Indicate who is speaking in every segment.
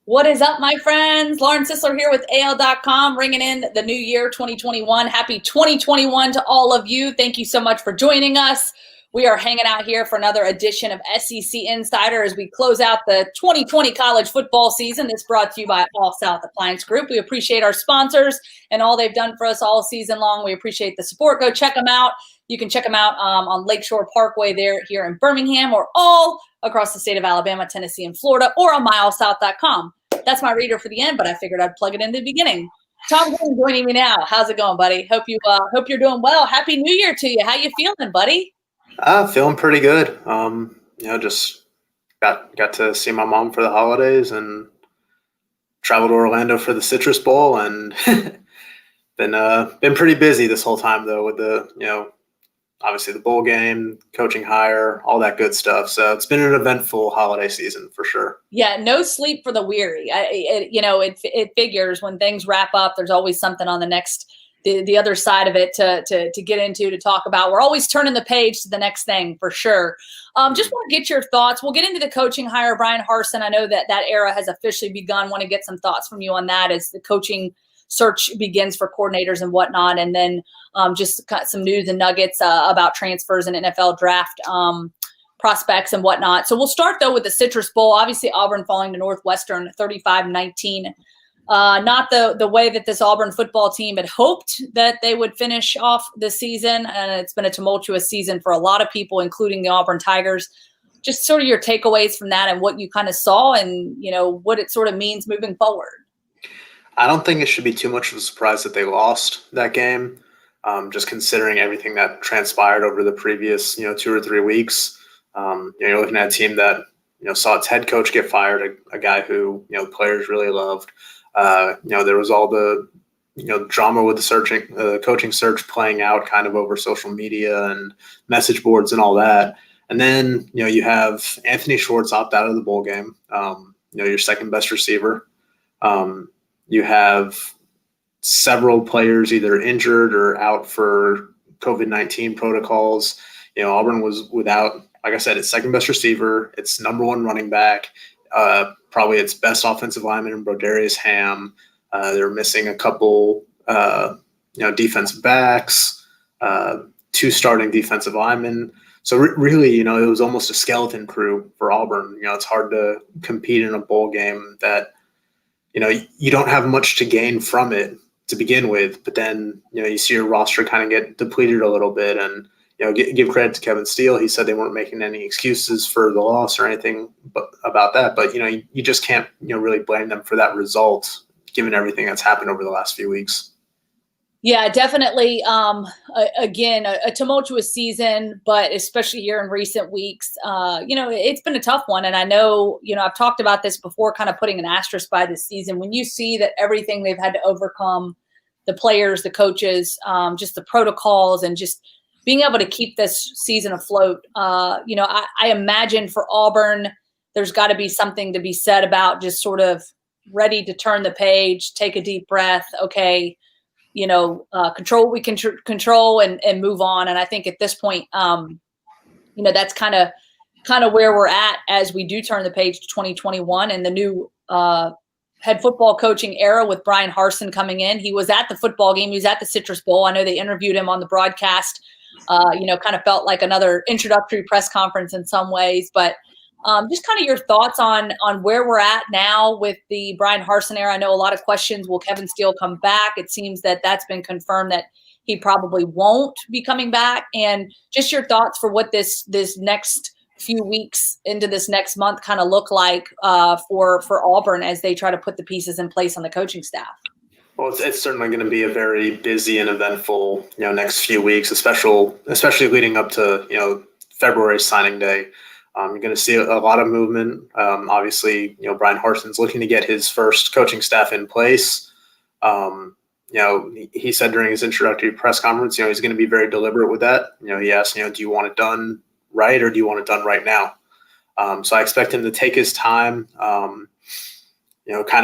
Speaker 1: What is up, my friends? Lauren Sisler here with AL.com, ringing in the new year 2021. Happy 2021 to all of you. Thank you so much for joining us. We are hanging out here for another edition of SEC Insider as we close out the 2020 college football season. This brought to you by All South Appliance Group. We appreciate our sponsors and all they've done for us all season long. We appreciate the support. Go check them out. You can check them out on Lakeshore Parkway there here in Birmingham, or all across the state of Alabama, Tennessee, and Florida, or on myallsouth.com. That's my reader for the end, but I figured I'd plug it in the beginning. Tom Green joining me now. How's it going, buddy? Hope you're doing well. Happy New Year to you. How you feeling, buddy?
Speaker 2: Feeling pretty good. Just got to see my mom for the holidays and traveled to Orlando for the Citrus Bowl, and been pretty busy this whole time though with the obviously the bowl game, coaching hire, all that good stuff. So it's been an eventful holiday season for sure.
Speaker 1: Yeah, no sleep for the weary. It figures when things wrap up, there's always something on the other side of it to get into, to talk about. We're always turning the page to the next thing for sure. Just want to get your thoughts. We'll get into the coaching hire, Bryan Harsin. I know that era has officially begun. Want to get some thoughts from you on that as the coaching search begins for coordinators and whatnot. And then just got some news and nuggets about transfers and NFL draft prospects and whatnot. So we'll start, though, with the Citrus Bowl. Obviously, Auburn falling to Northwestern 35-19. Not the way that this Auburn football team had hoped that they would finish off this season. And it's been a tumultuous season for a lot of people, including the Auburn Tigers. Just sort of your takeaways from that and what you kind of saw and, what it sort of means moving forward.
Speaker 2: I don't think it should be too much of a surprise that they lost that game, just considering everything that transpired over the previous, 2 or 3 weeks. You're looking at a team that, saw its head coach get fired, a guy who, players really loved. There was all the, drama with the coaching search playing out kind of over social media and message boards and all that. And then, you have Anthony Schwartz opt out of the bowl game, your second best receiver. You have several players either injured or out for COVID-19 protocols. Auburn was without, like I said, its second best receiver, its number one running back, probably its best offensive lineman in Brodarius Ham. They're missing a couple, defensive backs, 2 starting defensive linemen. So really, it was almost a skeleton crew for Auburn. It's hard to compete in a bowl game that, you don't have much to gain from it to begin with, but then, you see your roster kind of get depleted a little bit. And, give credit to Kevin Steele. He said they weren't making any excuses for the loss or anything about that. But, you just can't, really blame them for that result, given everything that's happened over the last few weeks.
Speaker 1: Yeah, definitely. Again, a tumultuous season, but especially here in recent weeks, it's been a tough one. And I know, I've talked about this before, kind of putting an asterisk by this season. When you see that everything they've had to overcome, the players, the coaches, just the protocols, and just being able to keep this season afloat, I imagine for Auburn, there's got to be something to be said about just sort of ready to turn the page, take a deep breath. Okay. Control what we can control and move on. And I think at this point, that's kind of where we're at as we do turn the page to 2021 and the new head football coaching era with Bryan Harsin coming in. He was at the football game. He was at the Citrus Bowl. I know they interviewed him on the broadcast, kind of felt like another introductory press conference in some ways, but just kind of your thoughts on where we're at now with the Bryan Harsin era. I know a lot of questions. Will Kevin Steele come back? It seems that that's been confirmed that he probably won't be coming back. And just your thoughts for what this next few weeks into this next month kind of look like for Auburn as they try to put the pieces in place on the coaching staff.
Speaker 2: Well, it's certainly going to be a very busy and eventful, next few weeks, especially leading up to, February signing day. You're going to see a lot of movement. Obviously, Bryan Harsin's looking to get his first coaching staff in place. He said during his introductory press conference, he's going to be very deliberate with that. He asked, do you want it done right or do you want it done right now? So I expect him to take his time, kind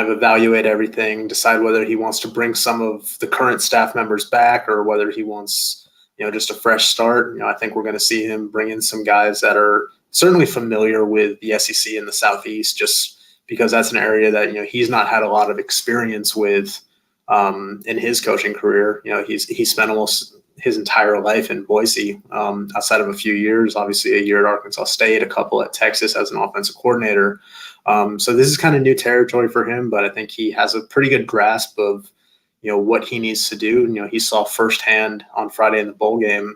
Speaker 2: of evaluate everything, decide whether he wants to bring some of the current staff members back or whether he wants, just a fresh start. I think we're going to see him bring in some guys that are certainly familiar with the SEC in the Southeast, just because that's an area that, he's not had a lot of experience with in his coaching career. He spent almost his entire life in Boise, outside of a few years, obviously a year at Arkansas State, a couple at Texas as an offensive coordinator. So this is kind of new territory for him, but I think he has a pretty good grasp of, what he needs to do. He saw firsthand on Friday in the bowl game,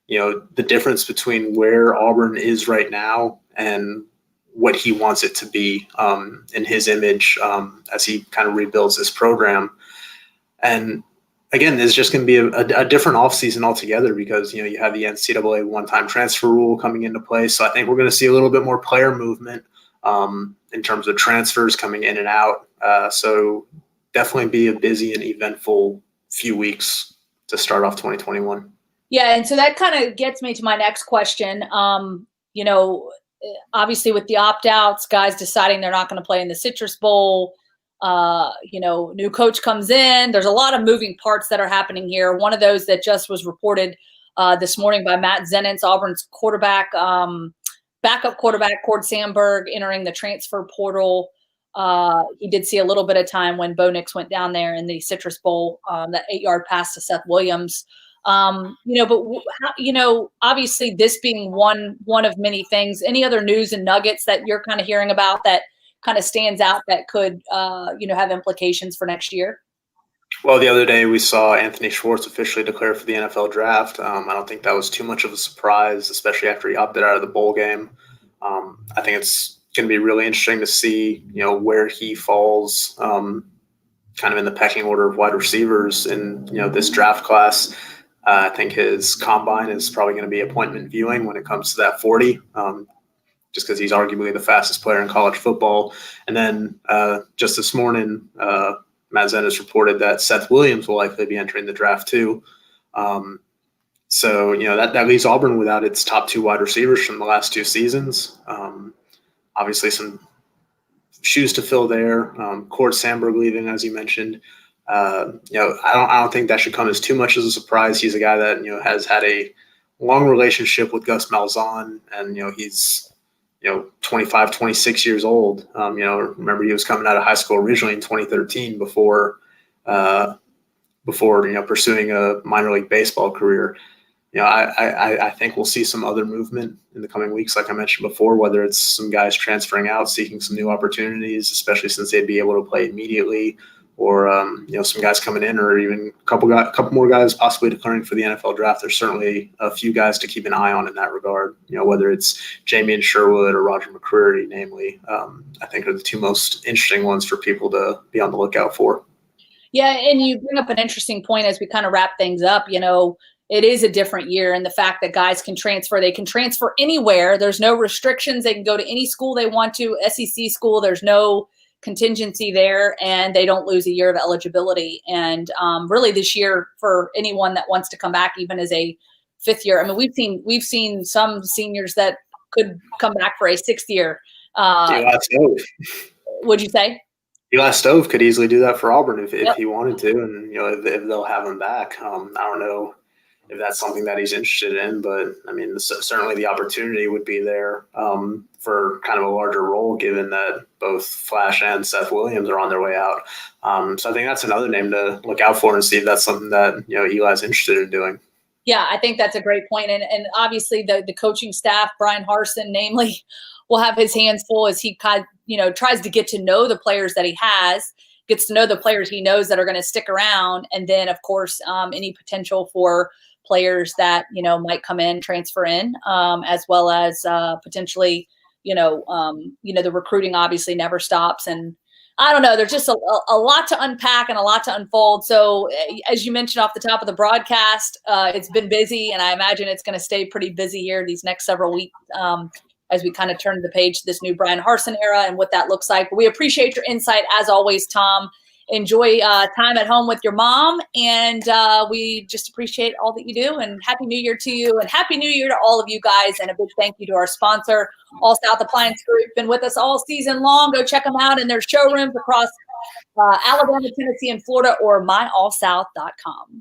Speaker 2: the difference between where Auburn is right now and what he wants it to be in his image as he kind of rebuilds this program. And again, there's just going to be a different offseason altogether because, you have the NCAA one-time transfer rule coming into play. So I think we're going to see a little bit more player movement in terms of transfers coming in and out. So definitely be a busy and eventful few weeks to start off 2021.
Speaker 1: Yeah, and so that kind of gets me to my next question. Obviously with the opt-outs, guys deciding they're not going to play in the Citrus Bowl, new coach comes in. There's a lot of moving parts that are happening here. One of those that just was reported this morning by Matt Zenitz, Auburn's backup quarterback, Cord Sandberg, entering the transfer portal. He did see a little bit of time when Bo Nix went down there in the Citrus Bowl, that 8-yard pass to Seth Williams. Obviously this being one of many things, any other news and nuggets that you're kind of hearing about that kind of stands out that could, have implications for next year?
Speaker 2: Well, the other day we saw Anthony Schwartz officially declare for the NFL draft. I don't think that was too much of a surprise, especially after he opted out of the bowl game. I think it's going to be really interesting to see, where he falls kind of in the pecking order of wide receivers in, this draft class. I think his combine is probably going to be appointment viewing when it comes to that 40, just because he's arguably the fastest player in college football. And then just this morning, Matt Zenitz reported that Seth Williams will likely be entering the draft too. So that leaves Auburn without its top two wide receivers from the last two seasons. Obviously some shoes to fill there. Cord Sandberg leaving, as you mentioned. I don't think that should come as too much as a surprise. He's a guy that, has had a long relationship with Gus Malzahn, and, he's, 25, 26 years old. Remember he was coming out of high school originally in 2013 before pursuing a minor league baseball career. I think we'll see some other movement in the coming weeks, like I mentioned before, whether it's some guys transferring out, seeking some new opportunities, especially since they'd be able to play immediately, or some guys coming in, or even a couple more guys possibly declaring for the NFL draft. There's certainly a few guys to keep an eye on in that regard. Whether it's Jamie Sherwood or Roger McCreary, namely, I think are the two most interesting ones for people to be on the lookout for.
Speaker 1: Yeah, and you bring up an interesting point as we kind of wrap things up. It is a different year, and the fact that guys can transfer, they can transfer anywhere. There's no restrictions. They can go to any school they want to, SEC school. There's no contingency there, and they don't lose a year of eligibility. And really this year, for anyone that wants to come back, even as a fifth year, I mean, we've seen some seniors that could come back for a sixth year.
Speaker 2: Eli Stove.
Speaker 1: What'd you say?
Speaker 2: Eli Stove could easily do that for Auburn if he wanted to, and if they'll have him back. I don't know if that's something that he's interested in, but I mean, certainly the opportunity would be there for kind of a larger role, given that both Flash and Seth Williams are on their way out. So I think that's another name to look out for and see if that's something that, Eli's interested in doing.
Speaker 1: Yeah, I think that's a great point. And obviously the coaching staff, Bryan Harsin, namely, will have his hands full as he tries to get to know the players that he has, gets to know the players he knows that are going to stick around. And then, of course, any potential for players that, might come in, transfer in, as well as potentially, the recruiting obviously never stops. And I don't know, there's just a lot to unpack and a lot to unfold. So as you mentioned off the top of the broadcast, it's been busy, and I imagine it's going to stay pretty busy here these next several weeks as we kind of turn the page to this new Bryan Harsin era and what that looks like. But we appreciate your insight as always, Tom. Enjoy time at home with your mom, and we just appreciate all that you do, and Happy New Year to you, and Happy New Year to all of you guys, and a big thank you to our sponsor, All South Appliance Group. Been with us all season long. Go check them out in their showrooms across Alabama, Tennessee, and Florida, or myallsouth.com.